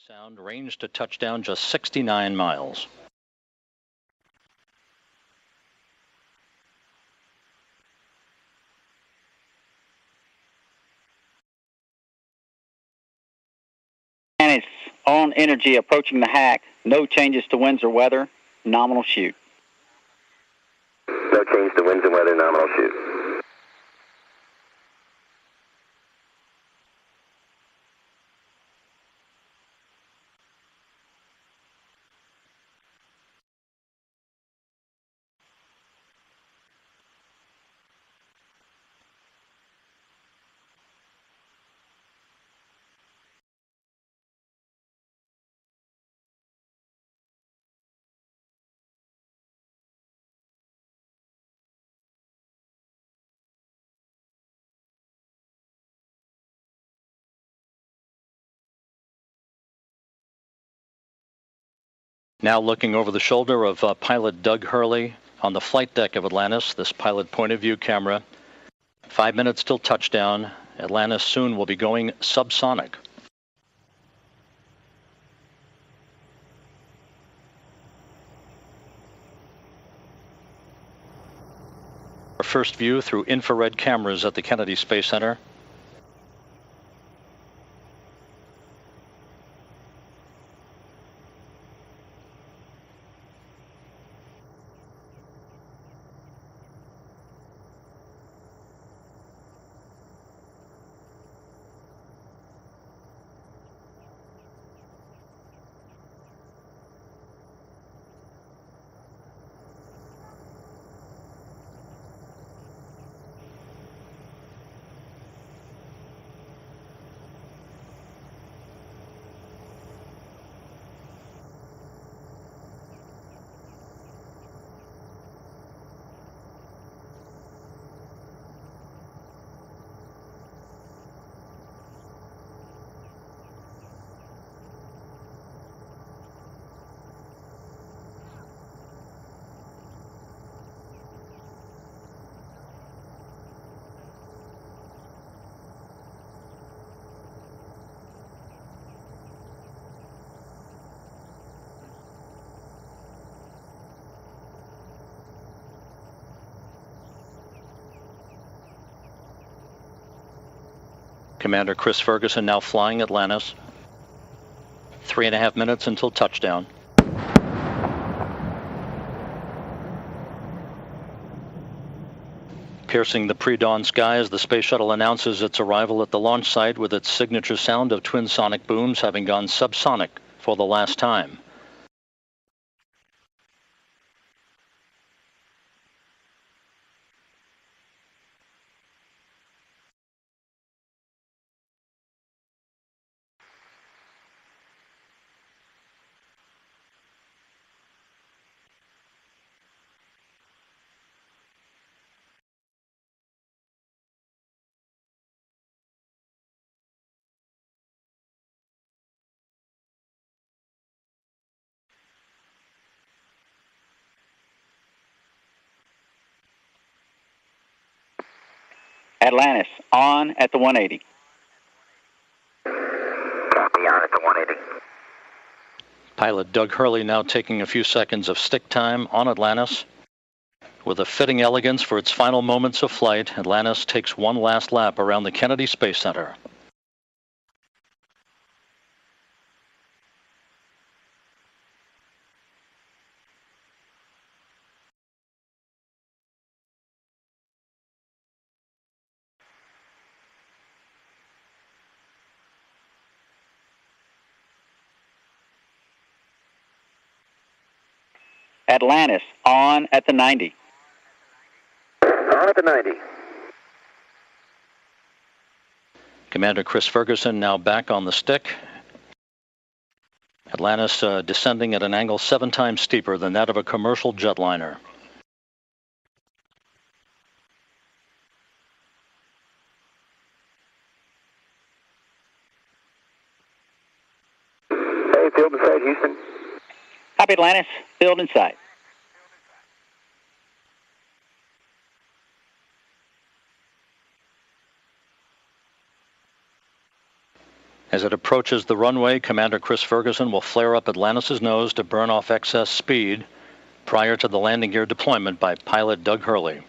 Sound range to touchdown just 69 miles. And it's on energy approaching the hack. No changes to winds or weather. Nominal shoot. No change to winds and weather. Nominal shoot. Now looking over the shoulder of pilot Doug Hurley on the flight deck of Atlantis, this pilot point of view camera. 5 minutes till touchdown. Atlantis soon will be going subsonic. Our first view through infrared cameras at the Kennedy Space Center. Commander Chris Ferguson now flying Atlantis. 3.5 minutes until touchdown. Piercing the pre-dawn skies, the space shuttle announces its arrival at the launch site with its signature sound of twin sonic booms having gone subsonic for the last time. Atlantis, on at the 180. Copy, on at the 180. Pilot Doug Hurley now taking a few seconds of stick time on Atlantis. With a fitting elegance for its final moments of flight, Atlantis takes one last lap around the Kennedy Space Center. Atlantis, on at the 90. On at the 90. Commander Chris Ferguson now back on the stick. Atlantis descending at an angle 7 times steeper than that of a commercial jetliner. Hey, field inside Houston. Copy, Atlantis, field in sight. As it approaches the runway, Commander Chris Ferguson will flare up Atlantis' nose to burn off excess speed prior to the landing gear deployment by pilot Doug Hurley.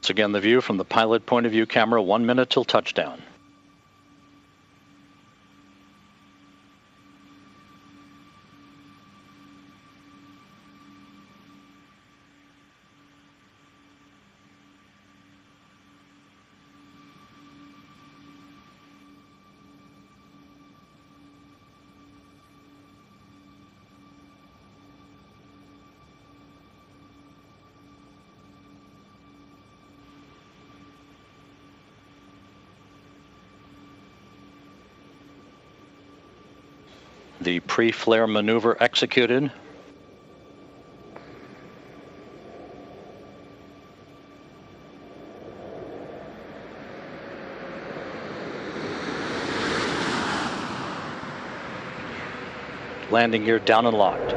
Once again, the view from the pilot point of view camera, 1 minute till touchdown. The pre-flare maneuver executed. Landing gear down and locked.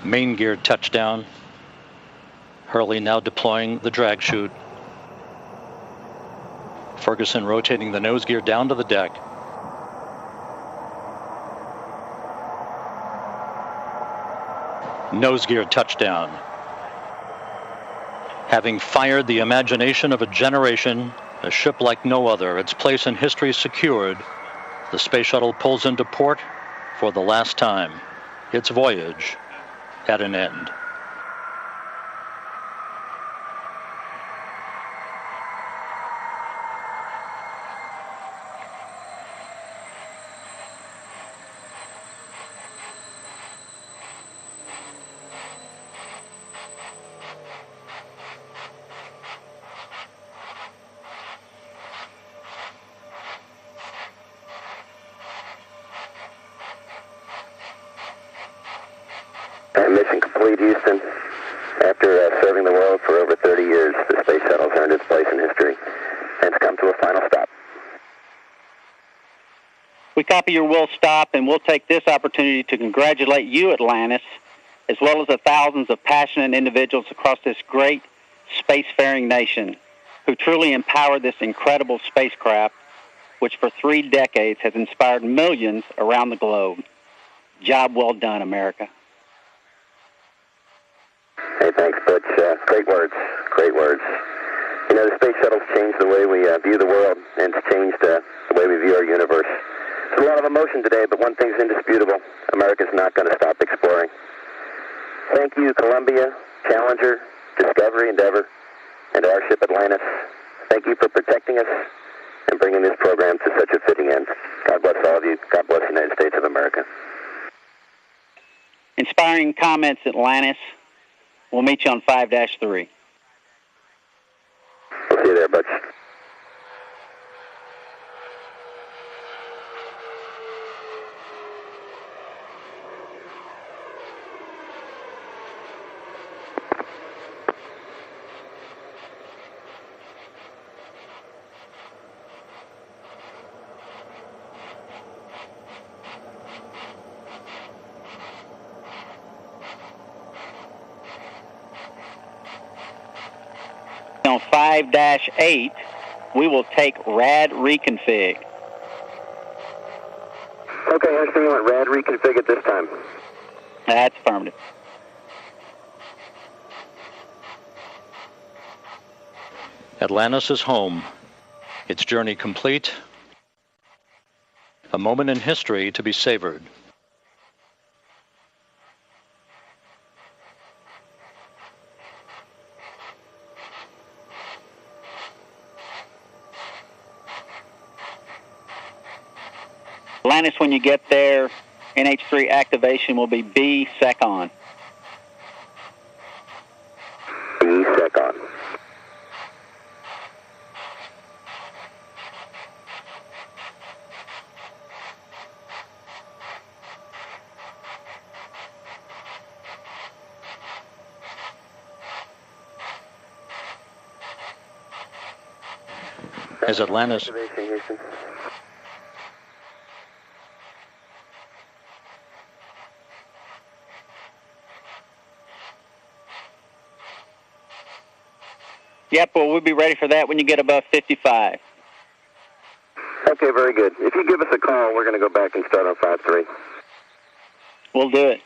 Main gear touchdown. Hurley now deploying the drag chute. Ferguson rotating the nose gear down to the deck. Nose gear touchdown. Having fired the imagination of a generation, a ship like no other, its place in history secured, the Space Shuttle pulls into port for the last time. Its voyage at an end. Mission complete, Houston. After serving the world for over 30 years, the Space Shuttle's earned its place in history and it's come to a final stop. We copy your will stop, and we'll take this opportunity to congratulate you, Atlantis, as well as the thousands of passionate individuals across this great spacefaring nation who truly empowered this incredible spacecraft, which for 3 decades has inspired millions around the globe. Job well done, America. Hey, thanks, Butch. Great words. Great words. You know, the Space Shuttle's changed the way we view the world, and it's changed the way we view our universe. There's a lot of emotion today, but one thing's indisputable. America's not going to stop exploring. Thank you, Columbia, Challenger, Discovery, Endeavour, and our ship Atlantis. Thank you for protecting us and bringing this program to such a fitting end. God bless all of you. God bless the United States of America. Inspiring comments, Atlantis. We'll meet you on 5-3. We'll see you there, Butch. On 5-8, we will take rad reconfig. Okay, I understand you want rad reconfig at this time. That's affirmative. Atlantis is home. Its journey complete. A moment in history to be savored. Atlantis, when you get there, NH3 activation will be B sec-on. B sec-on. As Atlantis. Activation, Houston. Yep, well, we'll be ready for that when you get above 55. Okay, very good. If you give us a call, we're going to go back and start on 5-3. We'll do it.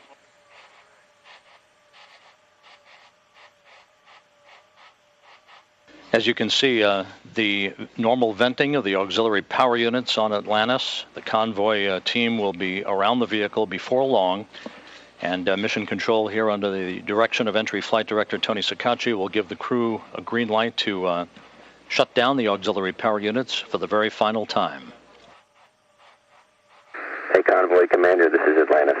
As you can see, the normal venting of the auxiliary power units on Atlantis. The convoy team will be around the vehicle before long. And Mission Control here under the direction of Entry Flight Director Tony Sacacci will give the crew a green light to shut down the auxiliary power units for the very final time. Hey, Convoy Commander, this is Atlantis.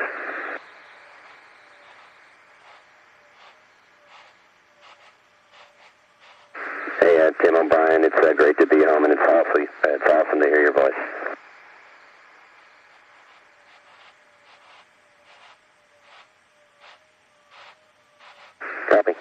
Hey, Tim O'Brien, it's great to be home, and it's awesome to hear your voice. Copy.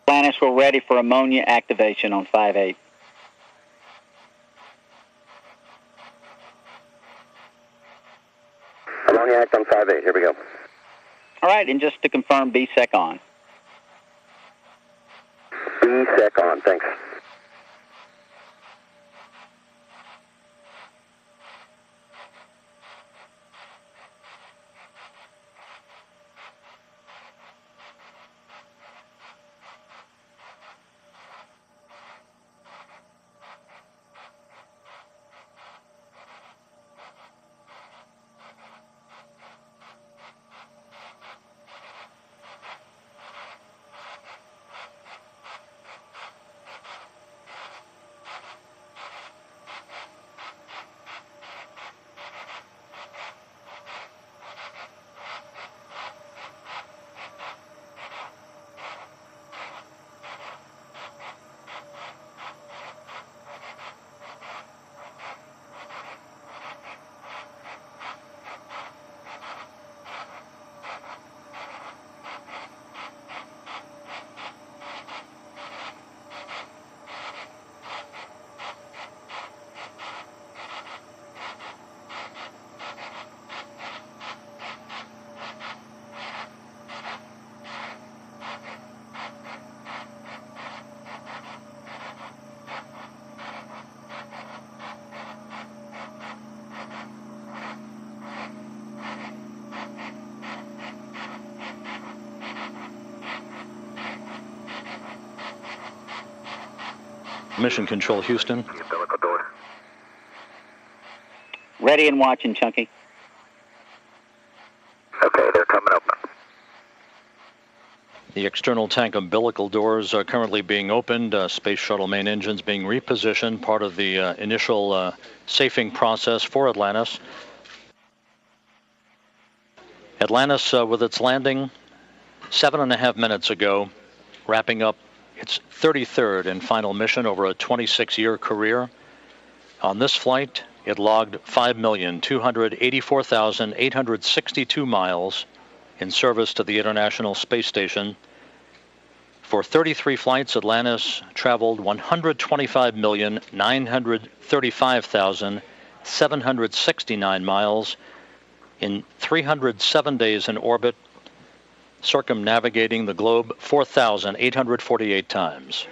Atlantis, we're ready for ammonia activation on 5-8. Ammonia act on 5-8, here we go. All right, and just to confirm, BSEC on. BSEC on, thanks. Mission Control, Houston. Ready and watching, Chunky. Okay, they're coming up. The external tank umbilical doors are currently being opened. Space Shuttle main engines being repositioned, part of the initial safing process for Atlantis. Atlantis, with its landing 7.5 minutes ago, wrapping up its 33rd and final mission over a 26-year career. On this flight, it logged 5,284,862 miles in service to the International Space Station. For 33 flights, Atlantis traveled 125,935,769 miles in 307 days in orbit, circumnavigating the globe 4,848 times.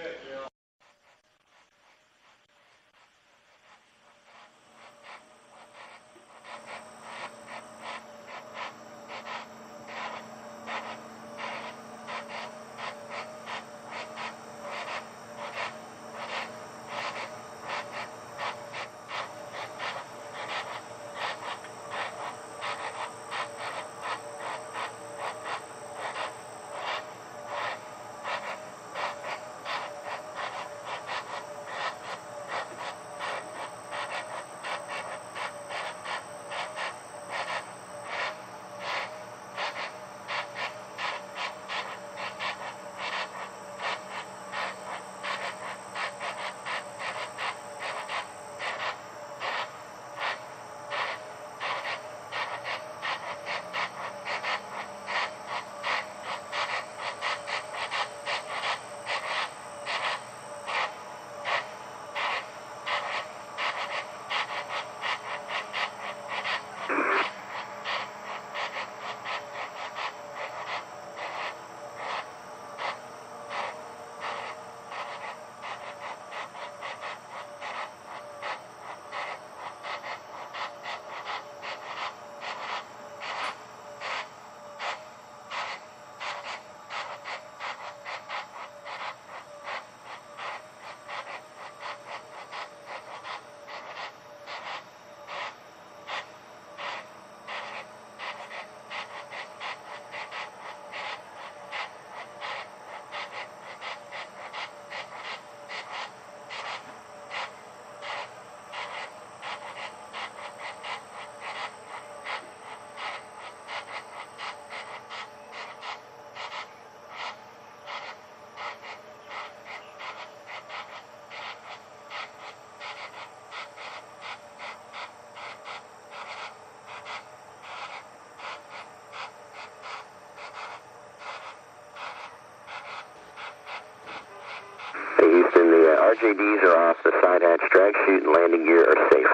RJDs are off, the side hatch, drag chute, and landing gear are safe.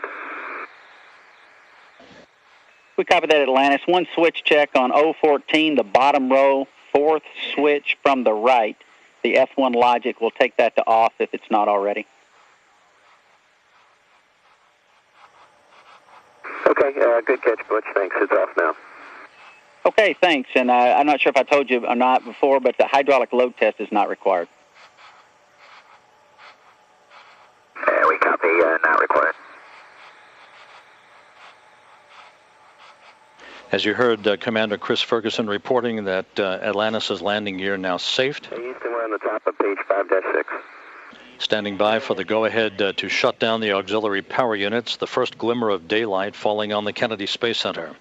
We copy that, Atlantis. One switch check on 014, the bottom row, fourth switch from the right. The F1 logic will take that to off if it's not already. Okay, good catch, Butch. Thanks. It's off now. Okay, thanks. And I'm not sure if I told you or not before, but the hydraulic load test is not required. We copy, not required. As you heard, Commander Chris Ferguson reporting that Atlantis' landing gear now safe. Hey, Houston, we're on the top of page 5-6. Standing by for the go-ahead to shut down the auxiliary power units, the first glimmer of daylight falling on the Kennedy Space Center.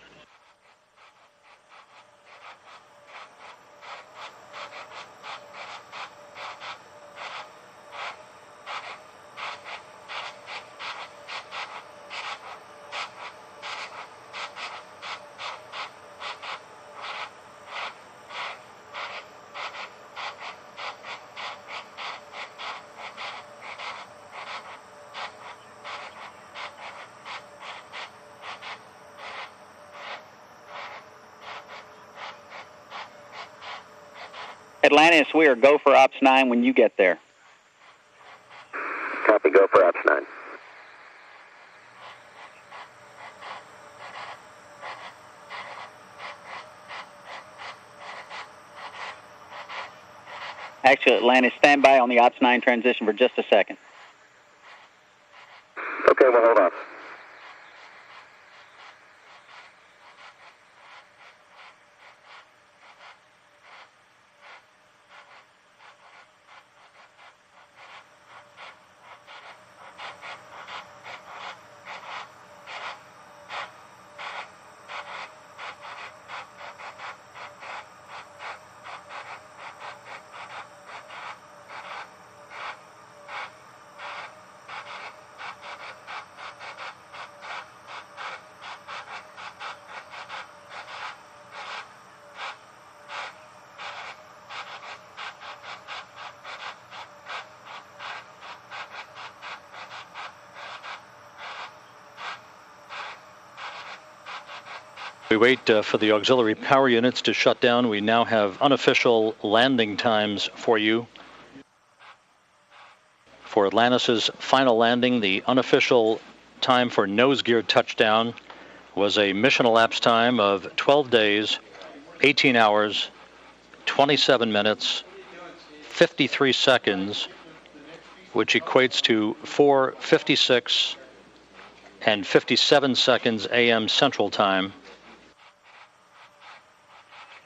Atlantis, we are go for Ops 9 when you get there. Copy, go for Ops 9. Actually, Atlantis, stand by on the Ops 9 transition for just a second. Okay, well, hold on. We wait for the auxiliary power units to shut down. We now have unofficial landing times for you. For Atlantis' final landing, the unofficial time for nose gear touchdown was a mission elapsed time of 12 days, 18 hours, 27 minutes, 53 seconds, which equates to 4:56 and 57 seconds a.m. Central Time.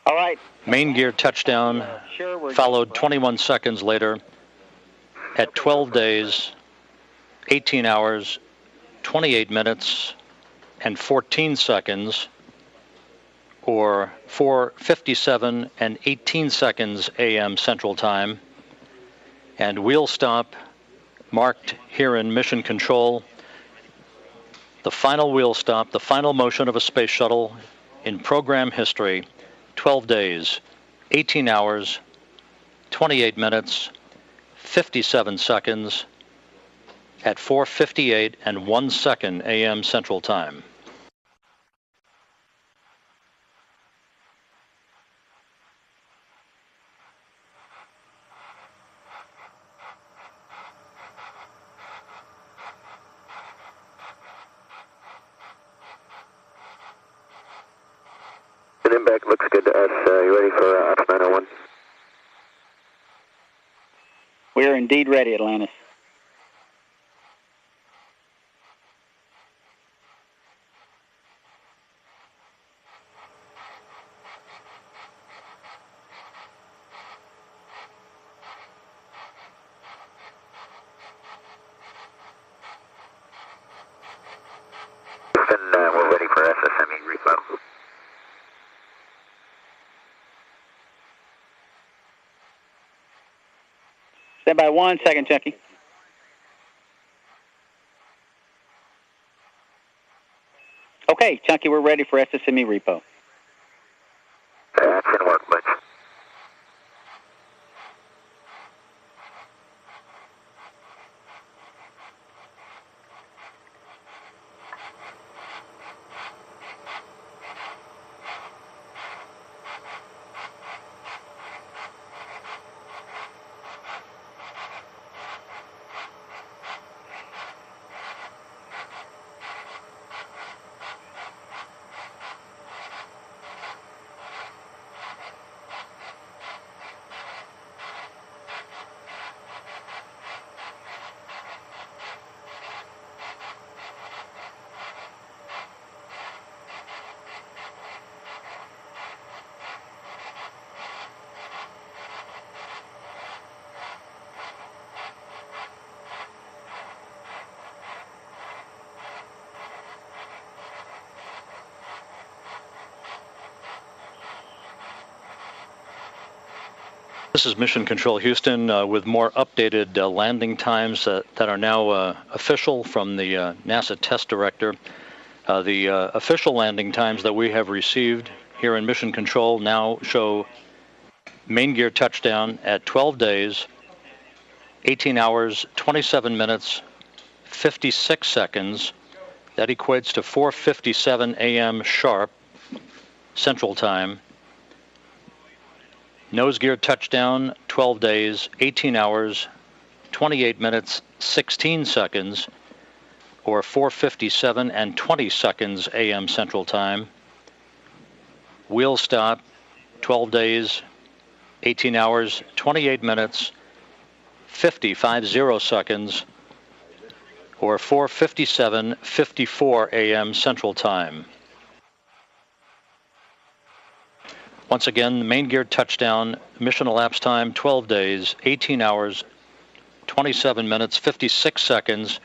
All right. Main gear touchdown followed 21 seconds later at 12 days, 18 hours, 28 minutes, and 14 seconds, or 4:57 and 18 seconds a.m. Central Time. And wheel stop marked here in Mission Control. The final wheel stop, the final motion of a space shuttle in program history. 12 days, 18 hours, 28 minutes, 57 seconds at 4:58 and 1 second a.m. Central Time. Back looks good to us. You ready for Ops 901? We are indeed ready, Atlantis. And we're ready for SSME repo. Stand by 1 second, Chucky. Okay, Chunky, we're ready for SSME repo. Action work, Butch. This is Mission Control Houston with more updated landing times that are now official from the NASA test director. The official landing times that we have received here in Mission Control now show main gear touchdown at 12 days, 18 hours, 27 minutes, 56 seconds. That equates to 4:57 a.m. sharp Central Time. Nose gear touchdown, 12 days, 18 hours, 28 minutes, 16 seconds, or 4:57 and 20 seconds a.m. Central Time. Wheel stop, 12 days, 18 hours, 28 minutes, 50 seconds, or 4:57:54 a.m. Central Time. Once again, the main gear touchdown, mission elapsed time 12 days, 18 hours, 27 minutes, 56 seconds,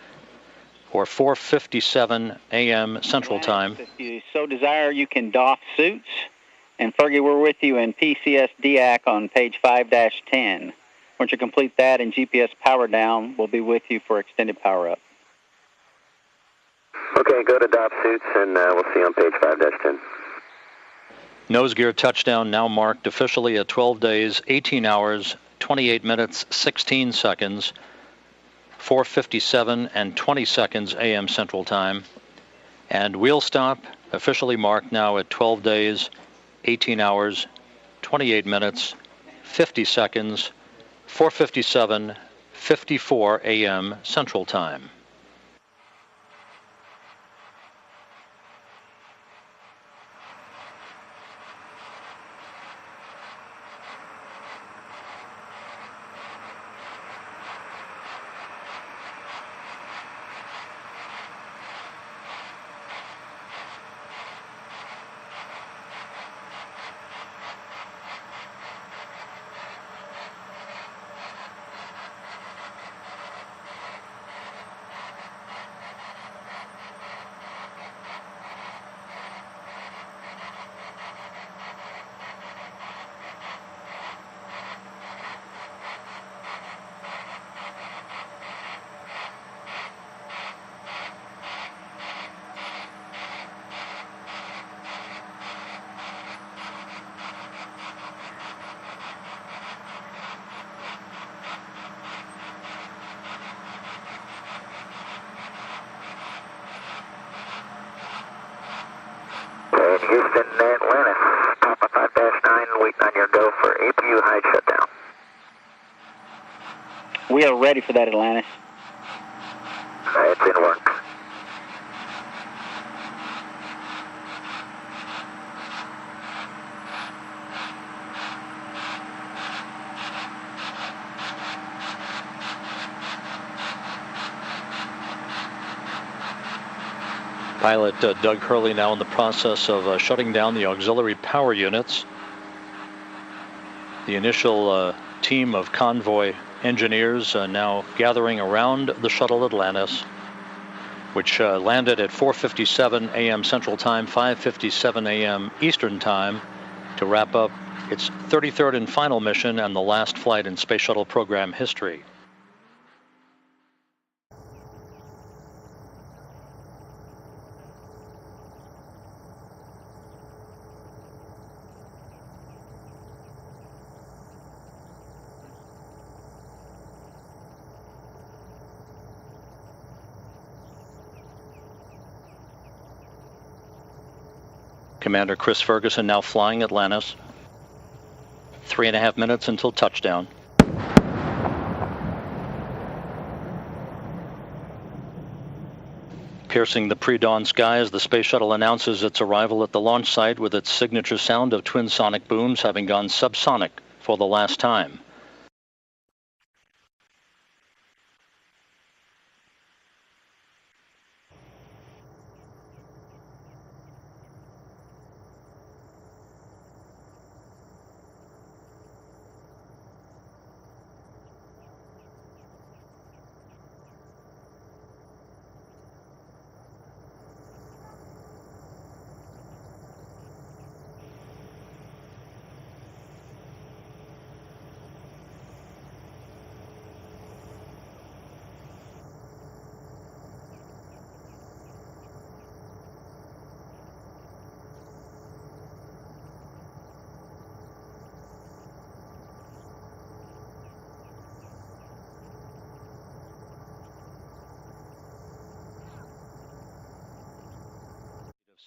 or 4:57 a.m. Central Time. If you so desire, you can doff suits. And Fergie, we're with you in PCS DAC on page 5-10. Once you complete that and GPS power down, we'll be with you for extended power up. Okay, go to doff suits, and we'll see you on page 5-10. Nose gear touchdown now marked officially at 12 days, 18 hours, 28 minutes, 16 seconds, 4:57 and 20 seconds a.m. Central Time. And wheel stop officially marked now at 12 days, 18 hours, 28 minutes, 50 seconds, 4:57:54 a.m. Central Time. Houston, Atlantis, Papa 5-9, waiting on your go for APU hide shutdown. We are ready for that, Atlantis. It's in work. Pilot Doug Hurley now in the process of shutting down the auxiliary power units. The initial team of convoy engineers now gathering around the Shuttle Atlantis, which landed at 4:57 a.m. Central Time, 5:57 a.m. Eastern Time, to wrap up its 33rd and final mission and the last flight in Space Shuttle program history. Commander Chris Ferguson now flying Atlantis. 3.5 minutes until touchdown. Piercing the pre-dawn skies, the Space Shuttle announces its arrival at the launch site with its signature sound of twin sonic booms having gone subsonic for the last time.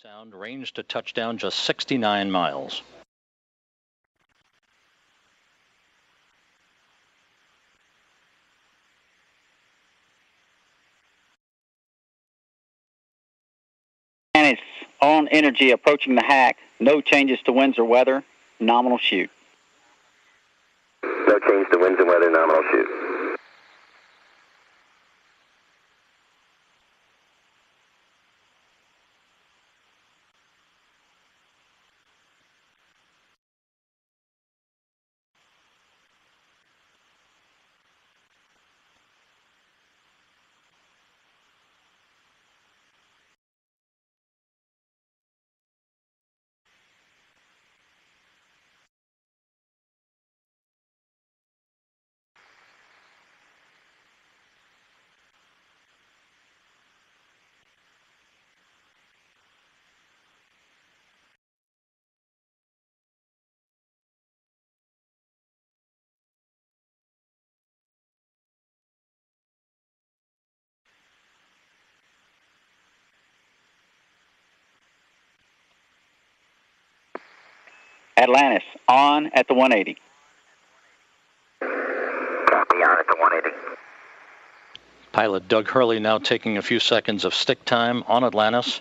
Sound range to touchdown just 69 miles. And it's on energy approaching the hack. No changes to winds or weather. Nominal shoot. No change to winds and weather, nominal shoot. Atlantis, on at the 180. Copy, on at the 180. Pilot Doug Hurley now taking a few seconds of stick time on Atlantis.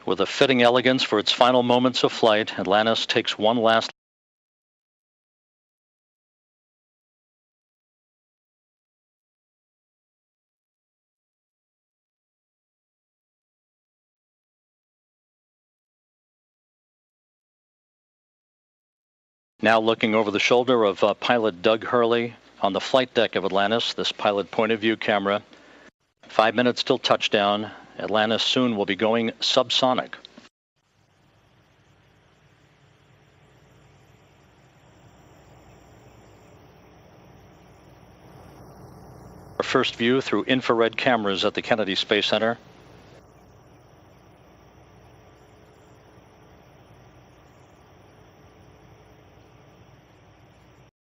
With a fitting elegance for its final moments of flight, Atlantis takes one last. Now looking over the shoulder of pilot Doug Hurley on the flight deck of Atlantis, this pilot point of view camera. 5 minutes till touchdown. Atlantis soon will be going subsonic. Our first view through infrared cameras at the Kennedy Space Center.